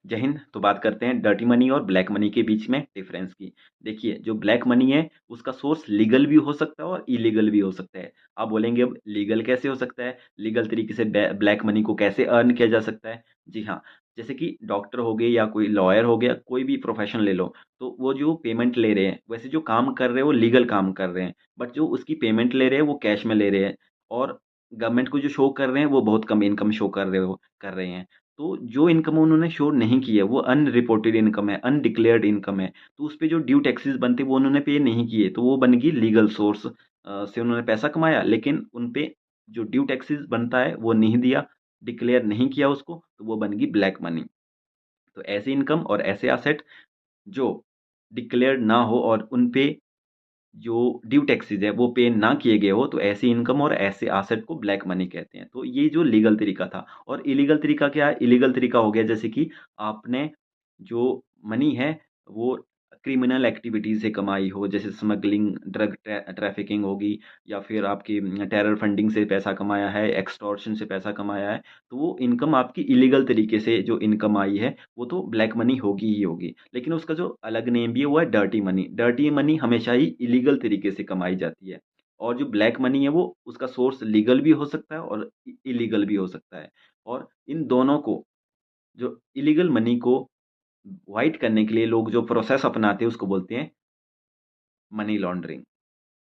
जय हिंद। तो बात करते हैं डर्टी मनी और ब्लैक मनी के बीच में डिफरेंस की। देखिए, जो ब्लैक मनी है उसका सोर्स लीगल भी हो सकता है और इलीगल भी हो सकता है। आप बोलेंगे अब लीगल कैसे हो सकता है, लीगल तरीके से ब्लैक मनी को कैसे अर्न किया जा सकता है। जी हाँ, जैसे कि डॉक्टर हो गए या कोई लॉयर हो गया, कोई भी प्रोफेशन ले लो, तो वो जो पेमेंट ले रहे हैं, वैसे जो काम कर रहे हैं वो लीगल काम कर रहे हैं, बट जो उसकी पेमेंट ले रहे हैं वो कैश में ले रहे हैं, और गवर्नमेंट को जो शो कर रहे हैं वो बहुत कम इनकम शो कर रहे हैं। तो जो इनकम उन्होंने शो नहीं की है वो अनरिपोर्टेड इनकम है, अनडिक्लेयर्ड इनकम है। तो उस पे जो ड्यू टैक्सेस बनते वो उन्होंने पे नहीं किए, तो वो बन गई लीगल सोर्स से उन्होंने पैसा कमाया, लेकिन उन पे जो ड्यू टैक्सेस बनता है वो नहीं दिया, डिक्लेयर नहीं किया उसको, तो वो बन गई ब्लैक मनी। तो ऐसी इनकम और ऐसे एसेट जो डिक्लेयर्ड ना हो और उन पे जो ड्यू टैक्सेस है वो पे ना किए गए हो, तो ऐसी इनकम और ऐसे एसेट को ब्लैक मनी कहते हैं। तो ये जो लीगल तरीका था। और इलीगल तरीका क्या है? इलीगल तरीका हो गया जैसे कि आपने जो मनी है वो क्रिमिनल एक्टिविटीज से कमाई हो, जैसे स्मगलिंग, ड्रग ट्रैफिकिंग होगी, या फिर आपकी टेरर फंडिंग से पैसा कमाया है, एक्सटॉर्शन से पैसा कमाया है, तो वो इनकम आपकी इलीगल तरीके से जो इनकम आई है वो तो ब्लैक मनी होगी ही होगी। लेकिन उसका जो अलग नेम भी है वो है डर्टी मनी। डर्टी मनी हमेशा ही इलीगल तरीके से कमाई जाती है, और जो ब्लैक मनी है वो उसका सोर्स लीगल भी हो सकता है और इलीगल भी हो सकता है। और इन दोनों को, जो इलीगल मनी को व्हाइट करने के लिए लोग जो प्रोसेस अपनाते हैं उसको बोलते हैं मनी लॉन्ड्रिंग।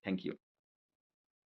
Thank you.